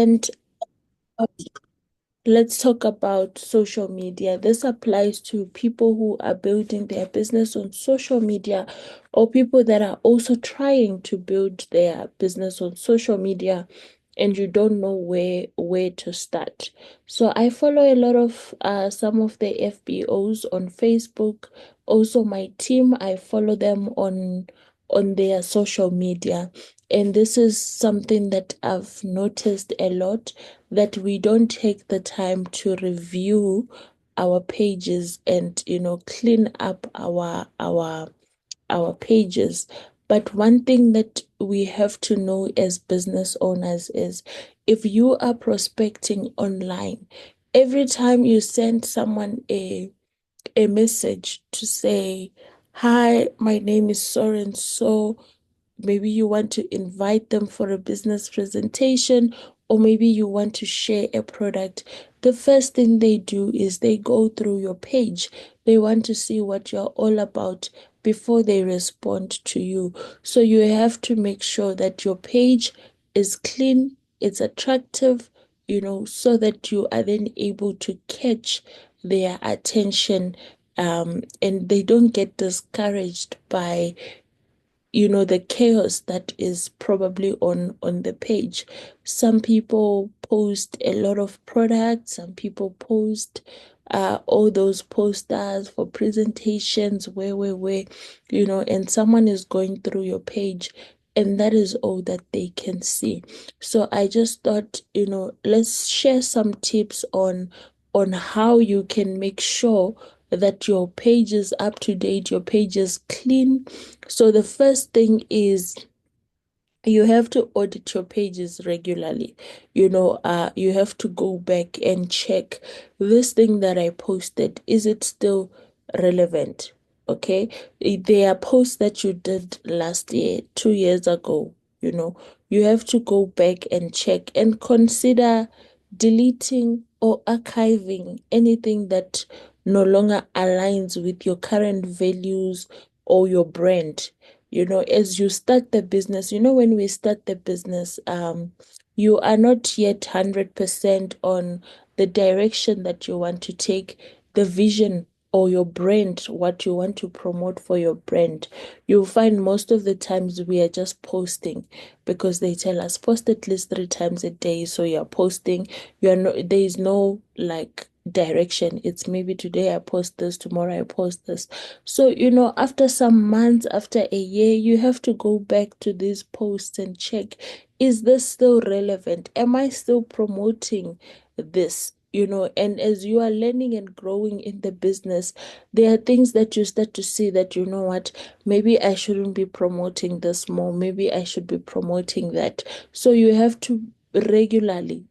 And uh, let's talk about social media. This applies to people who are building their business on social media or people that are also trying to build their business on social media and you don't know where to start. So I follow a lot of some of the FBOs on Facebook. Also my team, I follow them on their social media. And this is something that I've noticed a lot, that we don't take the time to review our pages and clean up our pages. But one thing that we have to know as business owners is, if you are prospecting online, every time you send someone a message to say, "Hi, my name is so and so," maybe you want to invite them for a business presentation, or maybe you want to share a product. The first thing they do is they go through your page. They want to see what you're all about before they respond to you. So you have to make sure that your page is clean, it's attractive, so that you are then able to catch their attention, and they don't get discouraged by the chaos that is probably on the page. Some people post a lot of products, some people post all those posters for presentations, where, and someone is going through your page and that is all that they can see. So I just thought, let's share some tips on how you can make sure that your page is up to date, your page is clean. So the first thing is, you have to audit your pages regularly. You have to go back and check, this thing that I posted, is it still relevant? Okay. There are posts that you did last year, 2 years ago, you have to go back and check and consider deleting or archiving anything that no longer aligns with your current values or your brand. As you start the business, when we start the business, you are not yet 100% on the direction that you want to take, the vision or your brand, what you want to promote for your brand. You'll find most of the times we are just posting because they tell us post at least 3 times a day. So you're posting, there is no like direction. It's maybe today I post this, tomorrow I post this. So, after some months, after a year, you have to go back to these posts and check, is this still relevant? Am I still promoting this? And as you are learning and growing in the business, there are things that you start to see that, you know what, maybe I shouldn't be promoting this more. Maybe I should be promoting that. So you have to regularly,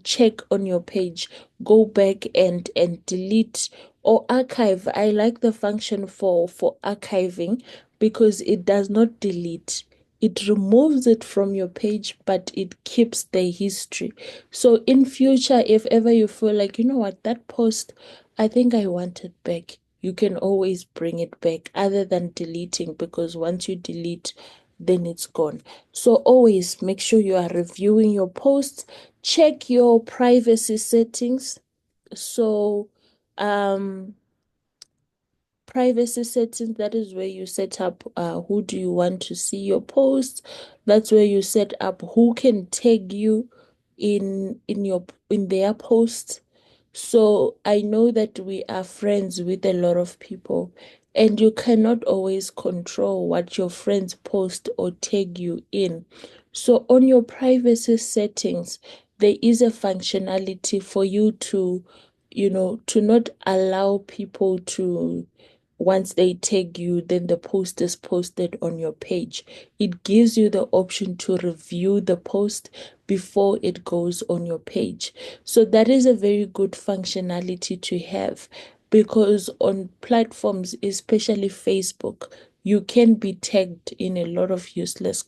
check on your page, go back and delete or archive. I like the function for archiving because it does not delete. It removes it from your page, but it keeps the history. So in future, if ever you feel like, you know what, that post, I think I want it back, you can always bring it back other than deleting, because once you delete, then it's gone. So always make sure you are reviewing your posts, check your privacy settings. So, um, privacy settings, that is where you set up who do you want to see your posts. That's where you set up who can tag you in their posts. So I know that we are friends with a lot of people, and you cannot always control what your friends post or tag you in. So on your privacy settings, there is a functionality for you to not allow people to, once they tag you, then the post is posted on your page. It gives you the option to review the post before it goes on your page. So that is a very good functionality to have, because on platforms, especially Facebook, you can be tagged in a lot of useless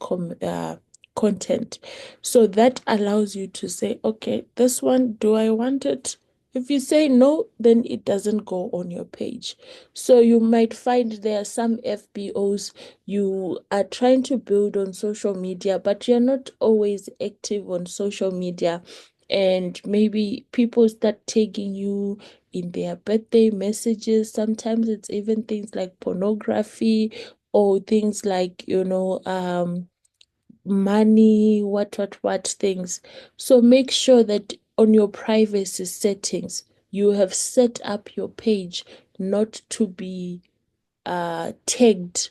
content. So that allows you to say, okay, this one, do I want it? If you say no, then it doesn't go on your page. So you might find there are some FBOs you are trying to build on social media, but you're not always active on social media. and maybe people start tagging you in their birthday messages. Sometimes it's even things like pornography or things like, money, what things. So make sure that on your privacy settings, you have set up your page not to be tagged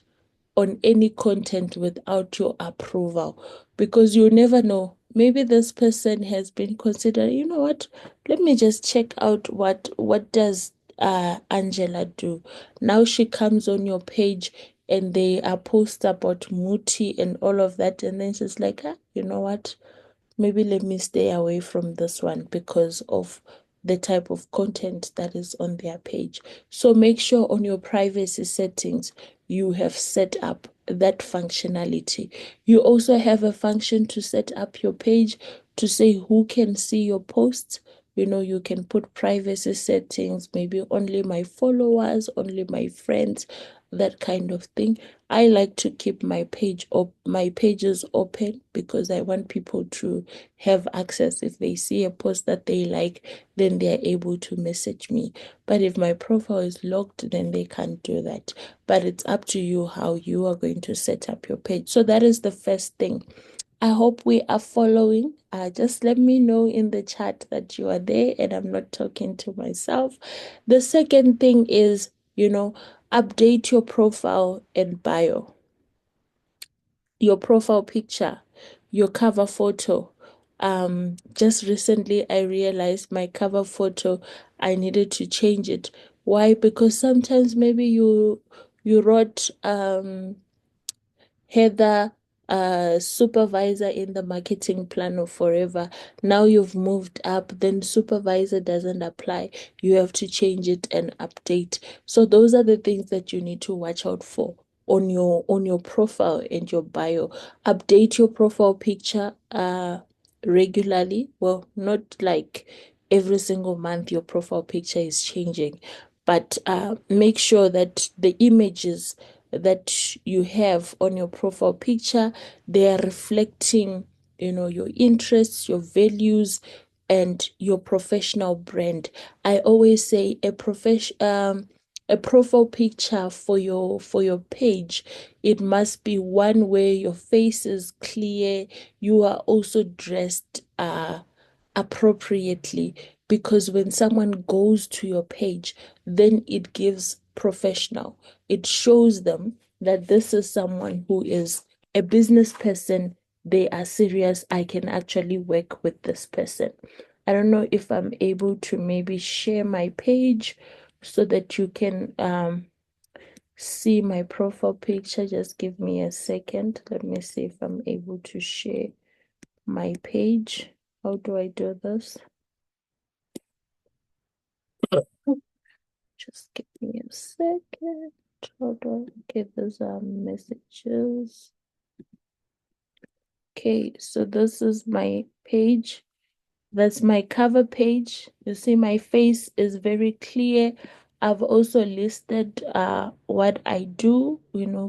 on any content without your approval, because you never know. Maybe this person has been considering, you know what, let me just check out what does Angela do. Now she comes on your page and they are post about Muti and all of that, and then she's like, ah, you know what? Maybe let me stay away from this one because of the type of content that is on their page. So make sure on your privacy settings, you have set up that functionality. You also have a function to set up your page to say who can see your posts. You can put privacy settings, maybe only my followers, only my friends, that kind of thing. I like to keep my pages open because I want people to have access. If they see a post that they like, then they're able to message me. But if my profile is locked, then they can't do that. But it's up to you how you are going to set up your page. So that is the first thing. I hope we are following. Just let me know in the chat that you are there and I'm not talking to myself. The second thing is, update your profile and bio, your profile picture, your cover photo. Just recently I realized my cover photo, I needed to change it. Why? Because sometimes maybe you wrote Heather, supervisor in the marketing plan of forever. Now you've moved up, then supervisor doesn't apply. You have to change it and update. So those are the things that you need to watch out for on your profile and your bio. Update your profile picture regularly. Well, not like every single month your profile picture is changing, but make sure that the images that you have on your profile picture, they are reflecting, your interests, your values, and your professional brand. I always say a profile picture for your page, it must be one where your face is clear, you are also dressed appropriately, because when someone goes to your page, then it gives professional. It shows them that this is someone who is a business person. They are serious. I can actually work with this person. I don't know if I'm able to maybe share my page so that you can see my profile picture. Just give me a second. Let me see if I'm able to share my page. How do I do this? Just give me a second. Hold on. Okay, those are messages. Okay, so this is my page. That's my cover page. You see, my face is very clear. I've also listed what I do,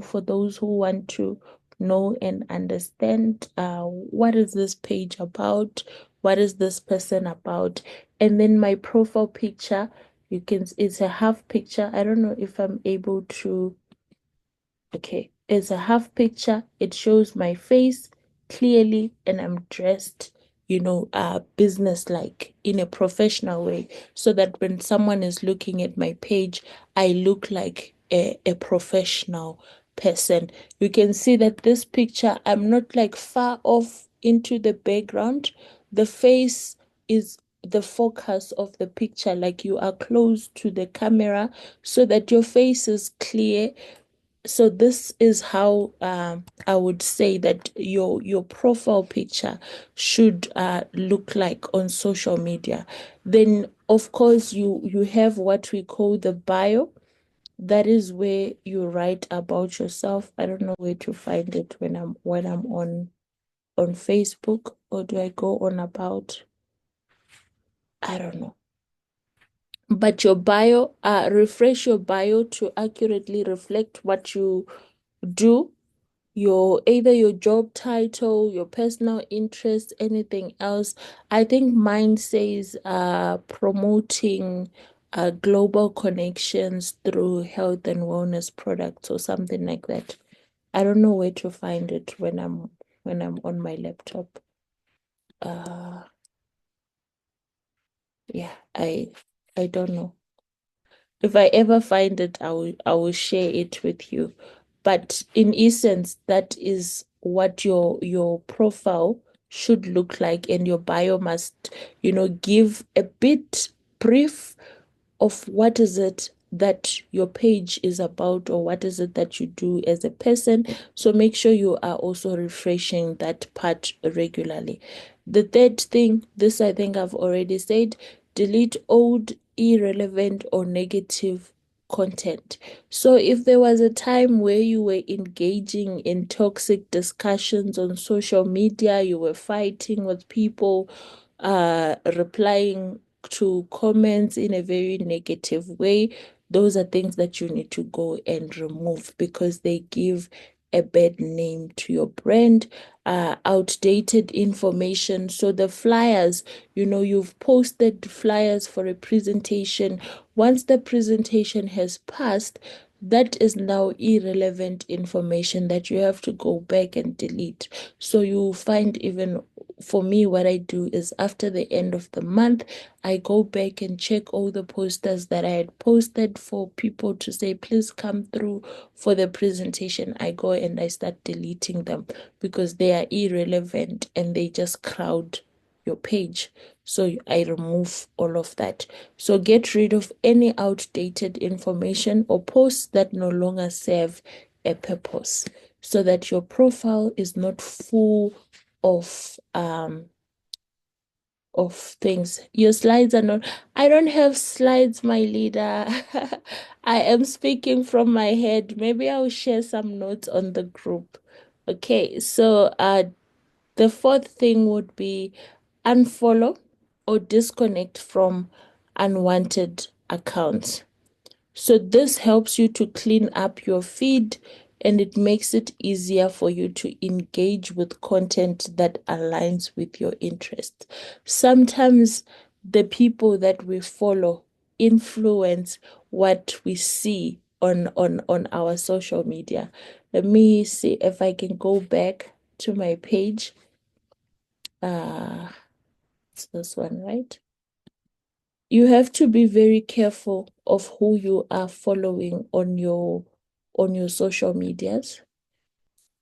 for those who want to know and understand what is this page about, what is this person about. And then my profile picture, it's a half picture. I don't know if I'm able to. Okay, it's a half picture. It shows my face clearly, and I'm dressed, business-like in a professional way, so that when someone is looking at my page, I look like a professional person. You can see that this picture, I'm not like far off into the background. The face is the focus of the picture, like you are close to the camera so that your face is clear. So this is how I would say that your profile picture should look like on social media. Then of course you have what we call the bio. That is where you write about yourself. I don't know where to find it when I'm on Facebook, or do I go on about? I don't know. But your bio, refresh your bio to accurately reflect what you do. your either your job title, your personal interest, anything else. I think mine says promoting global connections through health and wellness products or something like that. I don't know where to find it when I'm on my laptop. Uh yeah, I don't know. If I ever find it, I will share it with you. But in essence, that is what your profile should look like, and your bio must, give a bit brief of what is it that your page is about, or what is it that you do as a person. So make sure you are also refreshing that part regularly. The third thing, this I think I've already said, delete old, irrelevant, or negative content. So if there was a time where you were engaging in toxic discussions on social media, you were fighting with people, replying to comments in a very negative way, those are things that you need to go and remove because they give a bad name to your brand, outdated information. So the flyers, you've posted flyers for a presentation. Once the presentation has passed, that is now irrelevant information that you have to go back and delete. So you find, even for me, what I do is after the end of the month, I go back and check all the posters that I had posted for people to say, please come through for the presentation. I go and I start deleting them because they are irrelevant and they just crowd your page. So I remove all of that. So get rid of any outdated information or posts that no longer serve a purpose, so that your profile is not full of things. Your slides are not, I don't have slides, my leader. I am speaking from my head. Maybe I'll share some notes on the group. Okay, so the fourth thing would be unfollow or disconnect from unwanted accounts. So this helps you to clean up your feed, and it makes it easier for you to engage with content that aligns with your interests. Sometimes the people that we follow influence what we see on our social media. Let me see if I can go back to my page. It's this one, right? You have to be very careful of who you are following on your social medias,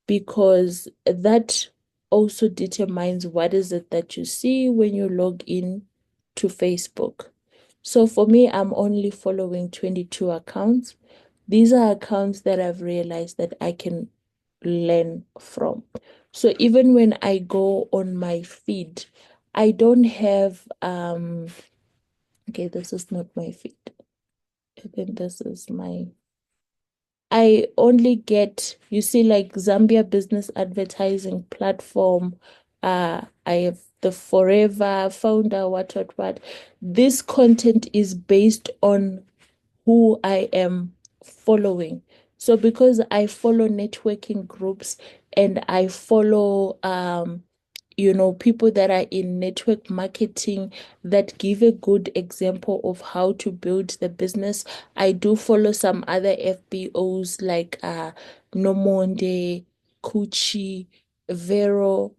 because that also determines what is it that you see when you log in to Facebook. So for me, I'm only following 22 accounts. These are accounts that I've realized that I can learn from. So even when I go on my feed, I don't have okay, this is not my feed. I think this is my. I only get, you see, like Zambia Business Advertising Platform. I have the Forever Founder, what. This content is based on who I am following. So because I follow networking groups and I follow people that are in network marketing that give a good example of how to build the business. I do follow some other FBOs like Nomonde, Kuchi, Vero,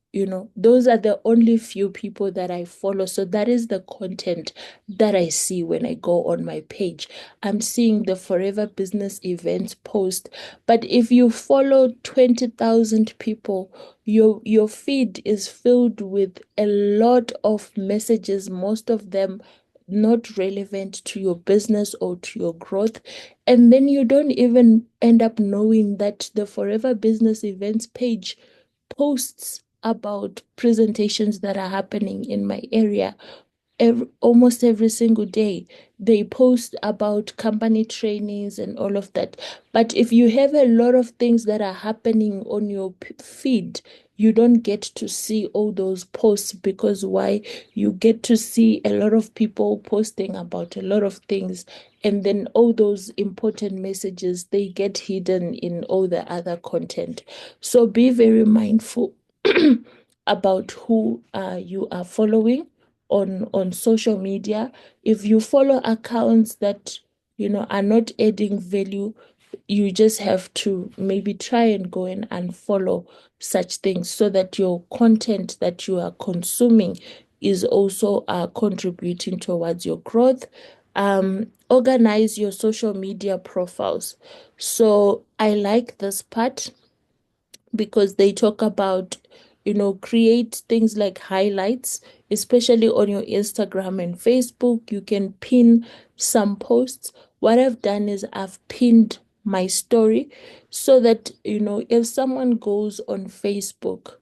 those are the only few people that I follow. So that is the content that I see when I go on my page. I'm seeing the Forever Business Events post. But if you follow 20,000 people, your feed is filled with a lot of messages, most of them not relevant to your business or to your growth. And then you don't even end up knowing that the Forever Business Events page posts about presentations that are happening in my area. almost every single day. They post about company trainings and all of that. But if you have a lot of things that are happening on your feed, you don't get to see all those posts because why? You get to see a lot of people posting about a lot of things, and then all those important messages, they get hidden in all the other content. So be very mindful about who you are following on social media. If you follow accounts that are not adding value, you just have to maybe try and go and unfollow such things so that your content that you are consuming is also contributing towards your growth. Organize your social media profiles. So I like this part because they talk about, create things like highlights, especially on your Instagram and Facebook. You can pin some posts. What I've done is I've pinned my story so that, if someone goes on Facebook,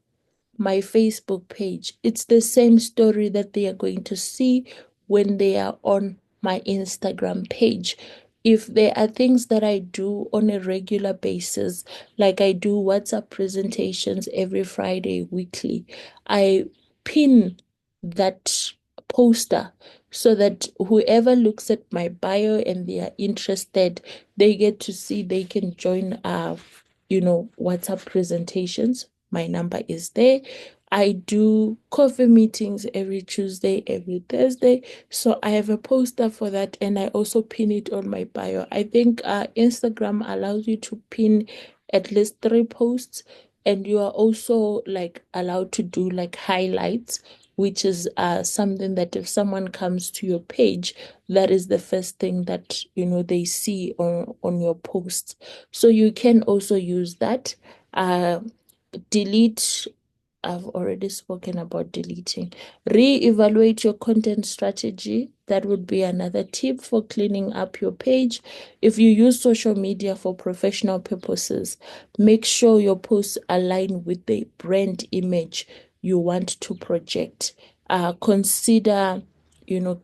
my Facebook page, it's the same story that they are going to see when they are on my Instagram page. If there are things that I do on a regular basis, like I do WhatsApp presentations every Friday weekly, I pin that poster so that whoever looks at my bio and they are interested, they get to see they can join WhatsApp presentations. My number is there. I do coffee meetings every Tuesday, every Thursday. So I have a poster for that and I also pin it on my bio. I think Instagram allows you to pin at least 3 posts, and you are also like allowed to do like highlights, which is something that if someone comes to your page, that is the first thing that they see on your posts. So you can also use that. Uh, delete I've already spoken about deleting. Re-evaluate your content strategy. That would be another tip for cleaning up your page. If you use social media for professional purposes, make sure your posts align with the brand image you want to project. Consider,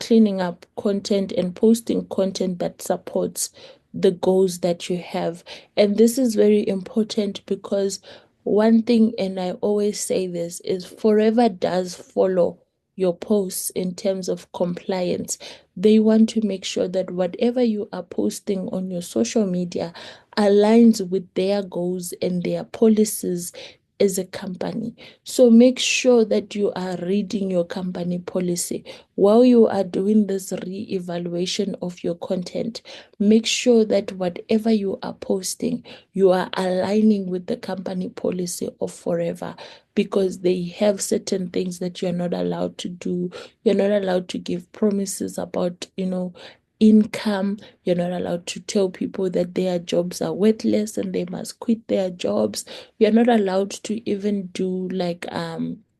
cleaning up content and posting content that supports the goals that you have. And this is very important because one thing, and I always say this, is Forever does follow your posts in terms of compliance. They want to make sure that whatever you are posting on your social media aligns with their goals and their policies as a company. So make sure that you are reading your company policy while you are doing this re-evaluation of your content. Make sure that whatever you are posting, you are aligning with the company policy of Forever, because they have certain things that you're not allowed to do. You're not allowed to give promises about, income. You're not allowed to tell people that their jobs are worthless and they must quit their jobs. You're not allowed to even do like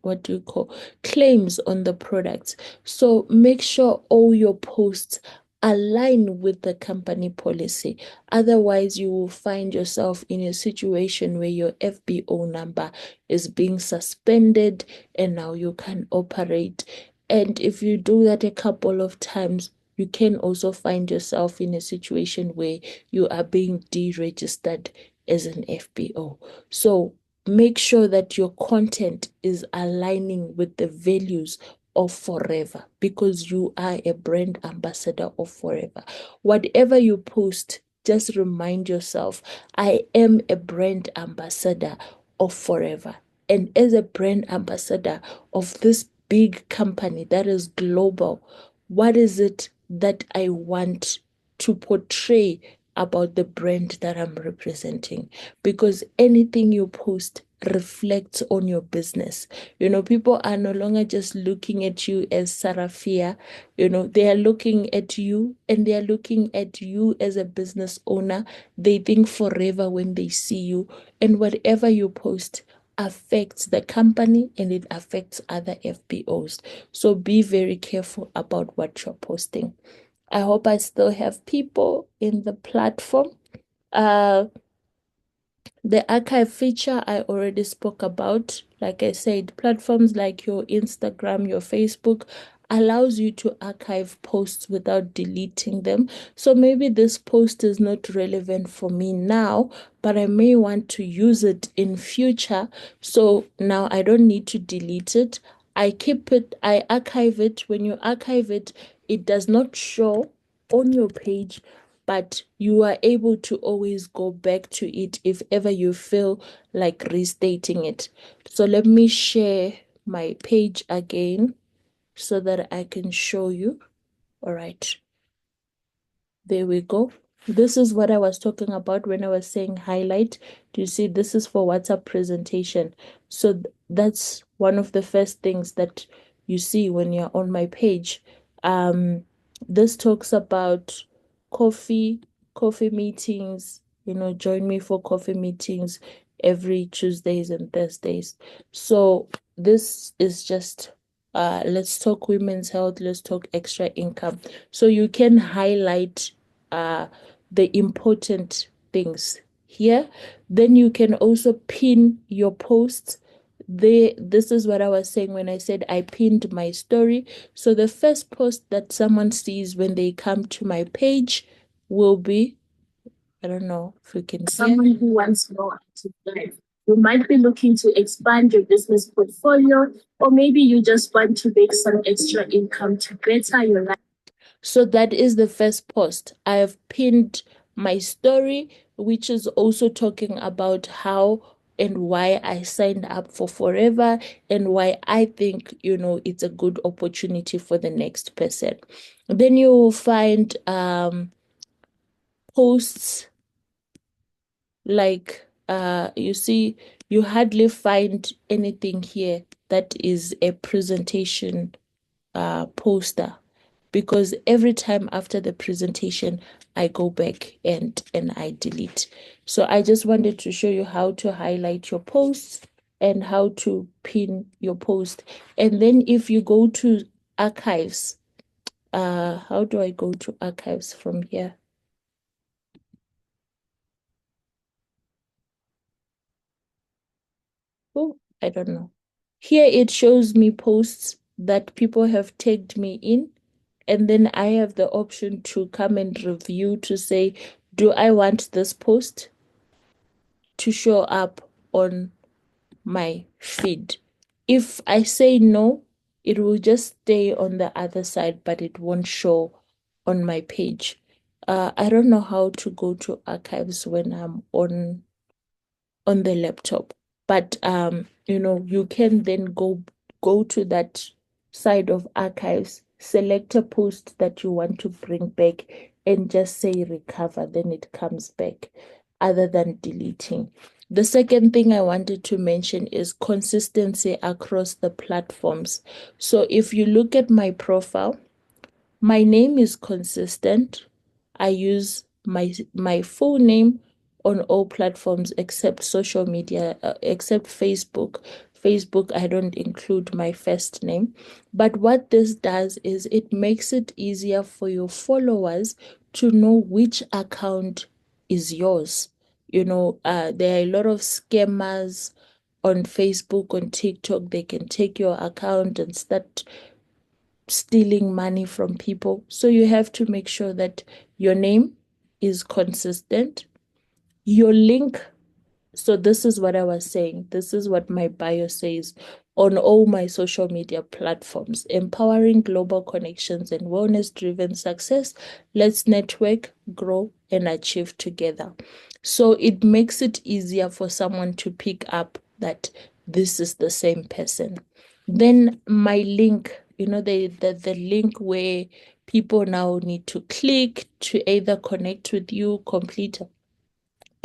what do you call claims on the products. So make sure all your posts align with the company policy. Otherwise, you will find yourself in a situation where your FBO number is being suspended and now you can operate. And if you do that a couple of times, you can also find yourself in a situation where you are being deregistered as an FBO. So make sure that your content is aligning with the values of Forever, because you are a brand ambassador of Forever. Whatever you post, just remind yourself, I am a brand ambassador of Forever. And as a brand ambassador of this big company that is global, what is it that I want to portray about the brand that I'm representing? Because anything you post reflects on your business. People are no longer just looking at you as Sarafia. They are looking at you and they are looking at you as a business owner. They think Forever when they see you, and whatever you post affects the company and it affects other FBOs. So be very careful about what you're posting. I hope I still have people in the platform. Uh, the archive feature I already spoke about. Like I said, platforms like your Instagram, your Facebook allows you to archive posts without deleting them. So maybe this post is not relevant for me now, but I may want to use it in future. So now I don't need to delete it. I keep it, I archive it. When you archive it, it does not show on your page, but you are able to always go back to it if ever you feel like restating it. So let me share my page again so that I can show you. All right. There we go. This is what I was talking about when I was saying highlight. Do you see? This is for WhatsApp presentation. So that's one of the first things that you see when you're on my page. This talks about coffee, coffee meetings, join me for coffee meetings every Tuesdays and Thursdays. So this is just let's talk women's health, let's talk extra income. So you can highlight uh, the important things here. Then you can also pin your posts. This is what I was saying when I said I pinned my story. So the first post that someone sees when they come to my page will be, I don't know if you can see. Someone who wants more active life. You might be looking to expand your business portfolio, or maybe you just want to make some extra income to better your life. So that is the first post. I have pinned my story, which is also talking about how and why I signed up for Forever and why I think, it's a good opportunity for the next person. Then you will find posts like you see, you hardly find anything here that is a presentation poster, because every time after the presentation I go back and I delete. So I just wanted to show you how to highlight your posts and how to pin your post. And then if you go to archives, how do I go to archives from here? Oh, I don't know. Here it shows me posts that people have tagged me in, and then I have the option to come and review to say, do I want this post to show up on my feed? If I say no, it will just stay on the other side, but it won't show on my page. I don't know how to go to archives when I'm on the laptop. But you can then go to that side of archives, select a post that you want to bring back, and just say recover, then it comes back, other than deleting. The second thing I wanted to mention is consistency across the platforms. So if you look at my profile, my name is consistent. I use my full name on all platforms except social media, except Facebook. Facebook, I don't include my first name. But what this does is it makes it easier for your followers to know which account is yours. There are a lot of scammers on Facebook, on TikTok. They can take your account and start stealing money from people. So you have to make sure that your name is consistent. Your link, so this is what I was saying. This is what my bio says on all my social media platforms: empowering global connections and wellness driven success. Let's network, grow, and achieve together. So it makes it easier for someone to pick up that this is the same person. Then my link, the link where people now need to click to either connect with you, complete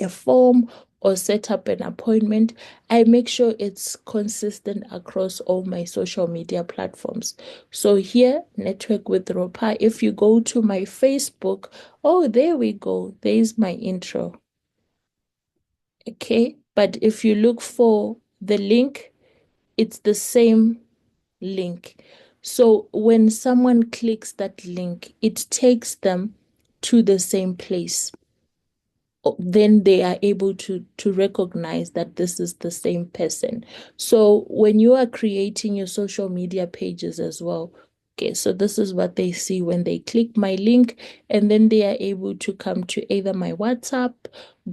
a form, or set up an appointment. I make sure it's consistent across all my social media platforms. So here, Network with Ropa. If you go to my Facebook, oh, there we go. There's my intro. Okay. But if you look for the link, it's the same link. So when someone clicks that link, it takes them to the same place. Then they are able to recognize that this is the same person. So when you are creating your social media pages as well, Okay, so this is what they see when they click my link, and then they are able to come to either my WhatsApp,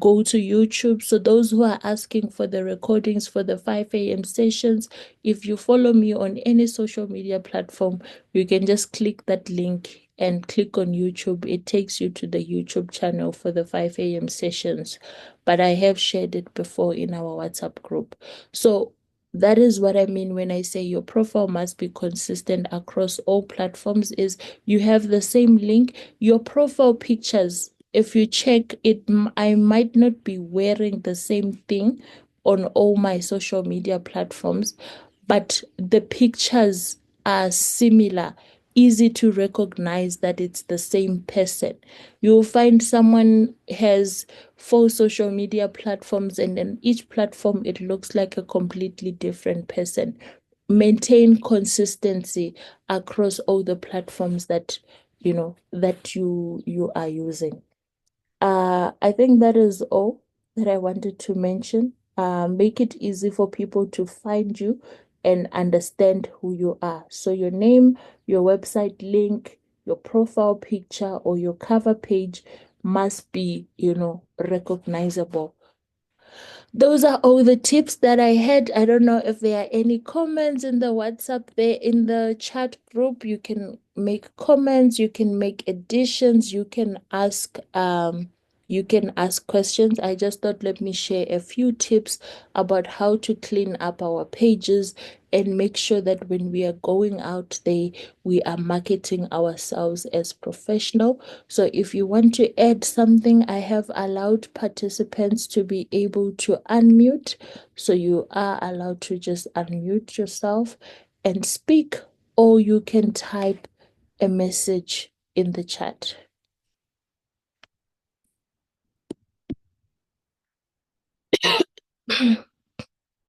go to YouTube. So those who are asking for the recordings for the 5 a.m. sessions, if you follow me on any social media platform, you can just click that link and click on YouTube. It takes you to the YouTube channel for the 5 a.m. sessions. But I have shared it before in our WhatsApp group. So that is what I mean when I say your profile must be consistent across all platforms is you have the same link. Your profile pictures, if you check it, I might not be wearing the same thing on all my social media platforms, but the pictures are similar, easy to recognize that it's the same person. You'll find someone has 4 social media platforms, and then each platform it looks like a completely different person. Maintain consistency across all the platforms that you are using. I think that is all that I wanted to mention. Make it easy for people to find you and understand who you are. So your name, your website link, your profile picture, or your cover page must be, recognizable. Those are all the tips that I had. I don't know if there are any comments in the WhatsApp there in the chat group. You can make comments, you can make additions, you can ask questions. I just thought let me share a few tips about how to clean up our pages and make sure that when we are going out there, we are marketing ourselves as professional. So if you want to add something, I have allowed participants to be able to unmute. So you are allowed to just unmute yourself and speak, or you can type a message in the chat.